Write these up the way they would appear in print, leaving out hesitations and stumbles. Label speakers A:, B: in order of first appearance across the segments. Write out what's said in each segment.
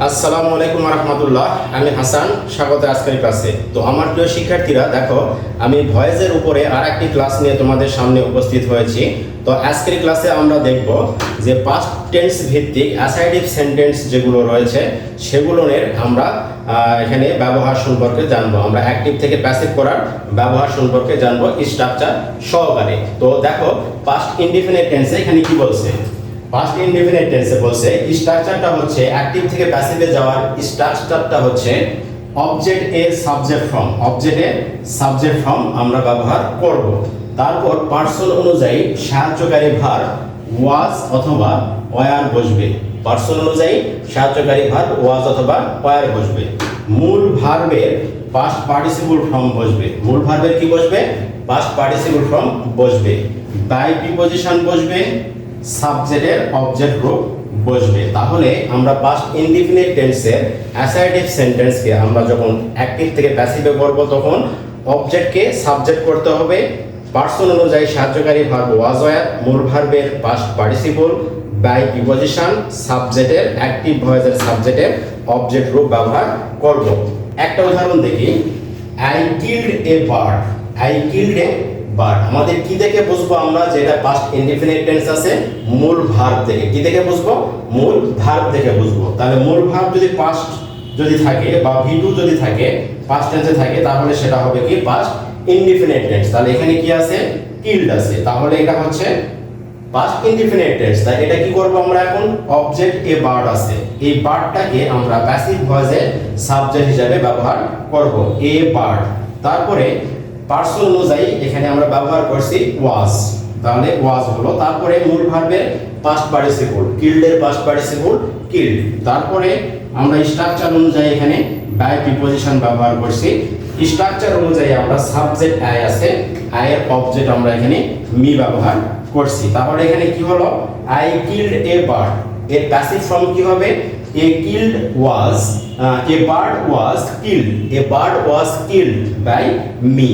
A: আসসালামু আলাইকুম রহমতুল্লাহ। আমি হাসান, স্বাগত আজকের ক্লাসে। তো আমার প্রিয় শিক্ষার্থীরা, দেখো আমি ভয়েসের উপরে আর একটি ক্লাস নিয়ে তোমাদের সামনে উপস্থিত হয়েছি। তো আজকের ক্লাসে আমরা দেখব যে পাস্ট টেন্স ভিত্তিক অ্যাসার্টিভ সেন্টেন্স যেগুলো রয়েছে সেগুলোর আমরা এখানে ব্যবহার সম্পর্কে জানবো। আমরা অ্যাক্টিভ থেকে প্যাসিভ করার ব্যবহার সম্পর্কে জানবো স্ট্রাকচার সহকারে। তো দেখো পাস্ট ইনডিফিনিট টেন্সে এখানে কি বলছে। পাস্ট ইনডিফিনিট টেন্সে বলছে স্ট্রাকচারটা হচ্ছে অ্যাক্টিভ থেকে প্যাসিভে যাওয়ার স্ট্রাকচারটা হচ্ছে object a subject from. Object a subject from আমরা ব্যবহার করব। তারপর পার্সন অনুযায়ী সাহায্যকারী ভার ওয়াজ অথবা ওয়ার বসবে। পার্সন অনুযায়ী সাহায্যকারী ভার ওয়াজ অথবা ওয়ার বসবে। মূল ভার্বের পাস্ট পার্টিসিপল ফর্ম বসবে। মূল ভার্বের কি বসবে? পাস্ট পার্টিসিপল ফর্ম বসবে। বাই প্রিপজিশন বসবে। সাবজেক্টের অবজেক্ট গ্রুপ বসবে। তাহলে আমরা পাস্ট ইনডিফিনিট টেন্সের অ্যাসার্টিভ সেন্টেন্সকে আমরা যখন অ্যাক্টিভ থেকে প্যাসিভে করব তখন অবজেক্টকে সাবজেক্ট করতে হবে। পার্সন অনুযায়ী সাহায্যকারী ভার্ব ওয়াজ ওয়্যার, মূল ভার্বের পাস্ট পার্টিসিপল, বাই প্রিপজিশন, সাবজেক্টের অ্যাক্টিভ ভয়েসের সাবজেক্টের অবজেক্ট গ্রুপ ব্যবহার করব। একটা উদাহরণ দেখি। I killed a bird. I killed a but আমাদের কি দেখে বুঝবো আমরা যেটা পাস্ট ইনডিফিনিট টেন্স আছে? মূল ভার্ব থেকে। কি দেখে বুঝবো? মূল ভার্ব থেকে বুঝবো। তাহলে মূল ভার্ব যদি পাস্ট যদি থাকে বা ভি2 যদি থাকে, পাস্ট টেন্সে থাকে, তাহলে সেটা হবে কি? Past indefinite tense. তাহলে এখানে কি আছে? কিল্ড আছে। তাহলে এটা হচ্ছে পাস্ট ইনডিফিনিট টেন্স। তাই এটা কি করব আমরা এখন? অবজেক্ট এ বার্ড আছে, এই বার্ডটাকে আমরা প্যাসিভ ভয়েসে সাবজেক্ট হিসেবে ব্যবহার করব। A bird. তারপরে পার্সন অনুযায়ী এখানে আমরা ব্যবহার করছি ওয়াজ। তাহলে ওয়াজ হলো। তারপরে মূল ভার্বের পাস্ট পার্টিসিপল, কিল্ডের পাস্ট পার্টিসিপল কিল্ড। তারপরে আমরা স্ট্রাকচার অনুযায়ী এখানে বাই প্রিপজিশন ব্যবহার করছি। স্ট্রাকচার অনুযায়ী আমরা সাবজেক্ট আই আছে, আয়ের অবজেক্ট আমরা এখানে মি ব্যবহার করছি। তাহলে এখানে কি হলো? I killed a bird. এর প্যাসিভ ফর্ম কি হবে? A killed was a bird was killed. A bird was killed by me.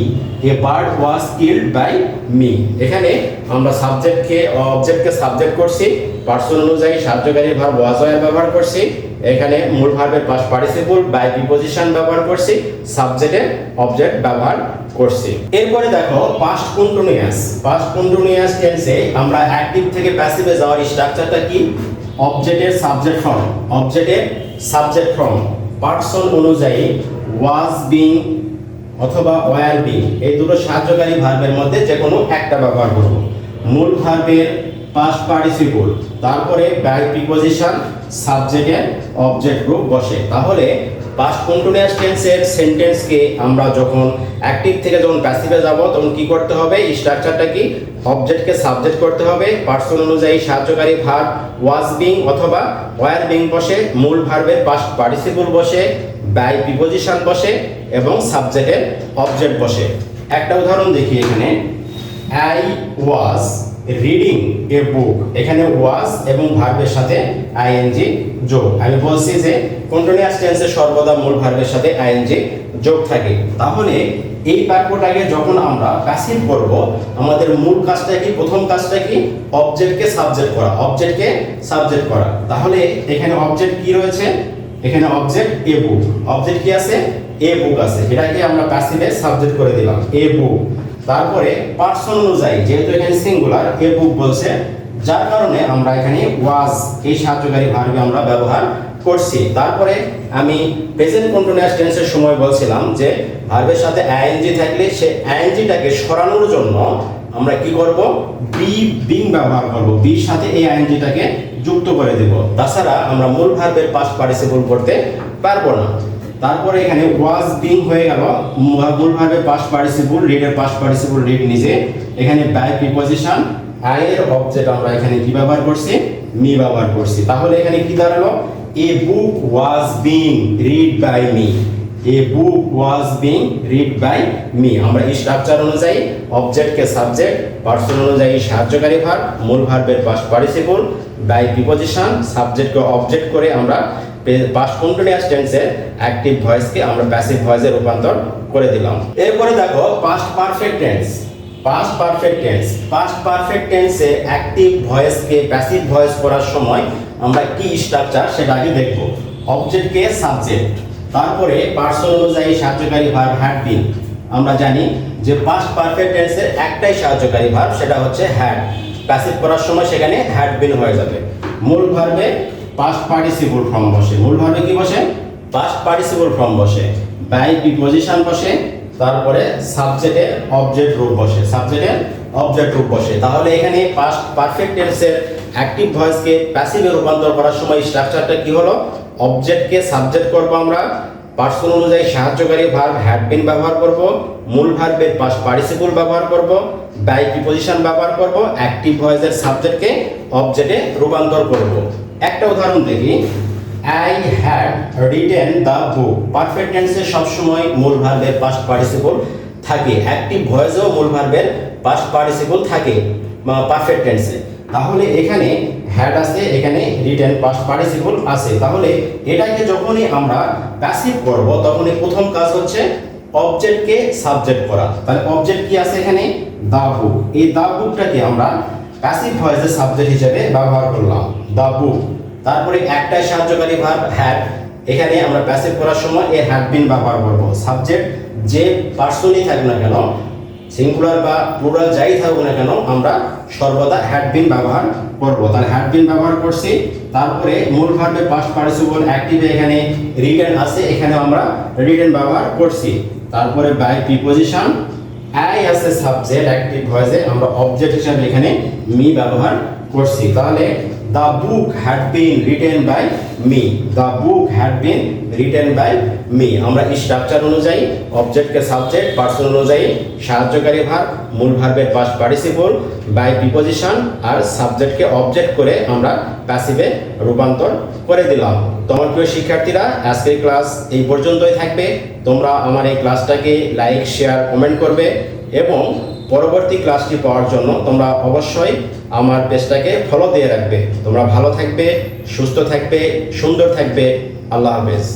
A: A bird was killed by me. এখানে আমরা সাবজেক্টকে অবজেক্টকে সাবজেক্ট করছি। পার্সন অনুযায়ী সাহায্যকারী ভার্ব ওয়াজ ওয়্যার ব্যবহার করছি। এখানে মূল ভার্বের পাস্ট পার্টিসিপল বাই প্রিপজিশন ব্যবহার করছি। সাবজেক্টের অবজেক্ট ব্যবহার করছি। এরপরে দেখো পাস্ট কন্টিনিউয়াস। পাস্ট কন্টিনিউয়াস টেন্সে আমরা অ্যাক্টিভ থেকে প্যাসিভে যাওয়ার স্ট্রাকচারটা কি? অবজেক্টের সাবজেক্ট ফর্ম। অবজেক্টের সাবজেক্ট ফর্ম পার্সন অনুযায়ী ওয়াজ বিং অথবা ওয়্যার বিং, এই দুটো সাহায্যকারী ভার্বের মধ্যে যে কোনো একটা ব্যবহার করব। মূল ভার্বের পাস্ট পার্টিসিপল, তারপরে বাই প্রিপজিশন, সাবজেক্টের অবজেক্ট গ্রুপ বসে। তাহলে পাস্ট কন্টিনিউয়াস টেন্সের সেন্টেন্সকে আমরা যখন অ্যাক্টিভ থেকে যখন প্যাসিভে যাব তখন কি করতে হবে? স্ট্রাকচারটা কি? অবজেক্টকে সাবজেক্ট করতে হবে। পার্সন অনুযায়ী সাহায্যকারী ভার্ব ওয়াজ বিং অথবা ওয়্যার বিং বসে, মূল ভার্বের পাস্ট পার্টিসিপল বসে, বাই প্রিপজিশন বসে এবং সাবজেক্টের অবজেক্ট বসে। একটা উদাহরণ দেখি এখানে। আই ওয়াজ রিডিং এ বুক। এখানে ওয়াজ এবং ভার্বের সাথে আইএনজি যোগ। আমি বলছি যে কন্টিনিউয়াস টেন্সে সর্বদা মূল ভার্বের সাথে আইএনজি যোগ থাকে। তাহলে এই বাক্যটাকে যখন আমরা প্যাসিভ করব, আমাদের মূল কাজটা কি? প্রথম কাজটা কি? অবজেক্টকে সাবজেক্ট করা। অবজেক্টকে সাবজেক্ট করা। তাহলে এখানে অবজেক্ট কি রয়েছে? এখানে অবজেক্ট এ বুক। অবজেক্ট কি আছে? এ বুক আছে। এটাকে আমরা প্যাসিভে সাবজেক্ট করে দিলাম, এ বুক। তারপরে পার্সন অনুযায়ী যেহেতু এখানে সিঙ্গুলার, এ বুক বলছে, যার কারণে আমরা এখানে ওয়াজ এই সাহায্যকারী ভার্বে আমরা ব্যবহার করছি। তারপরে আমি প্রেজেন্ট কন্টিনিউয়াস টেন্সের সময় বলছিলাম যে ভার্বের সাথে আইএনজি থাকলে সে আইএনজিটাকে সরানোর জন্য আমরা কি করব? বি বিং ব্যবহার করব। বির সাথে এই আইএনজিটাকে যুক্ত করে দেব। তাছাড়া আমরা মূল ভার্বের পাস্ট পার্টিসিপল করতে পারবো না। তারপরে এখানে ওয়াজ বিং হয়ে গেল। মূল ভার্বের পাস্ট পার্টিসিপল, রিডের পাস্ট পার্টিসিপল রিড নিজে। এখানে বাই প্রিপজিশন, আয়ের অবজেক্ট আমরা এখানে কি ব্যবহার করছি? মি ব্যবহার করছি। তাহলে এখানে কি দাঁড়ালো? A book was being read by me. A book was being read by me. আমরা স্ট্রাকচার অনুযায়ী অবজেক্টকে সাবজেক্ট, পার্সন অনুযায়ী সাহায্যকারী ভার্ব, মূল ভার্বের পাস্ট পার্টিসিপল, বাই প্রিপজিশন, সাবজেক্টকে অবজেক্ট করে আমরা পাস্ট কন্টিনিউয়াস টেন্সের অ্যাক্টিভ ভয়েসকে আমরা প্যাসিভ ভয়েসে রূপান্তর করে দিলাম। এরপরে দেখো past perfect tense. Past perfect tense. Past perfect টেন্সে অ্যাক্টিভ ভয়েসকে প্যাসিভ ভয়েস করার সময় আমরা কি স্ট্রাকচার সেটা আগে দেখব। অবজেক্টকে সাবজেক্ট, তারপরে পার্সন অনুযায়ী সাহায্যকারী ভার্ব হ্যাড বিন। আমরা জানি যে পাস্ট পারফেক্ট টেন্সের একটাই সাহায্যকারী ভার্ব, সেটা হচ্ছে হ্যাড। প্যাসিভ করার সময় সেখানে হ্যাড বিন হয়ে যাবে। মূল ভার্বে পাস্ট পার্টিসিপল ফর্ম বসে। মূল ভার্বে কি বসে? পাস্ট পার্টিসিপল ফর্ম বসে, বাই প্রিপজিশন বসে, তারপরে সাবজেক্টের অবজেক্ট রূপ বসে, সাবজেক্টের অবজেক্ট রূপ বসে। তাহলে এখানে পাস্ট পারফেক্ট টেন্সের অ্যাক্টিভ ভয়েসকে প্যাসিভে রূপান্তর করার সময় স্ট্রাকচারটা কি হলো? অবজেক্টকে সাবজেক্ট করব আমরা, পার্সন অনুযায়ী সাহায্যকারী ভার্ব হ্যাড বিন ব্যবহার করব, মূল ভার্বের পাস্ট পার্টিসিপল ব্যবহার করব, বাই প্রিপজিশন ব্যবহার করব, অ্যাক্টিভ ভয়েসের সাবজেক্টকে অবজেক্টে রূপান্তর করব। একটা উদাহরণ দেখি, I had written the book. Perfect টেন্সে সবসময় মূল ভার্বের পাস্ট পার্টিসিপল থাকে, অ্যাক্টিভ ভয়েসেও মূল ভার্বের পাস্ট পার্টিসিপল থাকে পারফেক্ট টেন্সে। তাহলে এখানে হ্যাড আছে, এখানে রিটেন পাস্ট পার্টিসিপল আছে। তাহলে এটাকে যখনই আমরা প্যাসিভ করব তখনই প্রথম কাজ হচ্ছে অবজেক্টকে সাবজেক্ট করা। তাহলে অবজেক্ট কি আছে এখানে? দা বুক। এই দা বুকটাকে আমরা প্যাসিভ ভয়েসের সাবজেক্ট হিসেবে ব্যবহার করলাম, দা বুক। তারপরে একটাই সাহায্যকারী ভার্ব হ্যাড, এখানে আমরা প্যাসিভ করার সময় এ হ্যাড বিন ব্যবহার করব। সাবজেক্ট যে পার্সনই থাক না কেন, সিঙ্গুলার বা প্লুরাল যাই থাকুক না কেন, আমরা সর্বদা হ্যাড বিন ব্যবহার করব। তাহলে হ্যাড বিন ব্যবহার করছি। তারপরে মূল ভার্বের পাস্ট পার্টিসিপল অ্যাক্টিভে এখানে রিটেন আছে, এখানে আমরা রিটেন ব্যবহার করছি। তারপরে বাই প্রিপজিশন, আই আছে সাবজেক্ট, অ্যাক্টিভ ভয়েসে আমরা অবজেক্ট হিসেবে এখানে মি ব্যবহার করছি। তাহলে the book had been written by me, the book had been written by me. আমরা স্ট্রাকচার অনুযায়ী অবজেক্টকে সাবজেক্ট, পার্সন অনুযায়ী সাহায্যকারী ভার্ব, মূল ভার্বের পাস্ট পার্টিসিপল, বাই প্রিপজিশন আর সাবজেক্টকে অবজেক্ট করে আমরা প্যাসিভে রূপান্তর করে দিলাম। তোমার প্রিয় শিক্ষার্থীরা, আজকের ক্লাস এই পর্যন্তই থাকবে। তোমরা আমার এই ক্লাসটাকে লাইক, শেয়ার, কমেন্ট করবে এবং পরবর্তী ক্লাসটি পাওয়ার জন্য তোমরা অবশ্যই আমার পেজটাকে ফলো দিয়ে রাখবে। তোমরা ভালো থাকবে, সুস্থ থাকবে, সুন্দর থাকবে। আল্লাহ হাফেজ।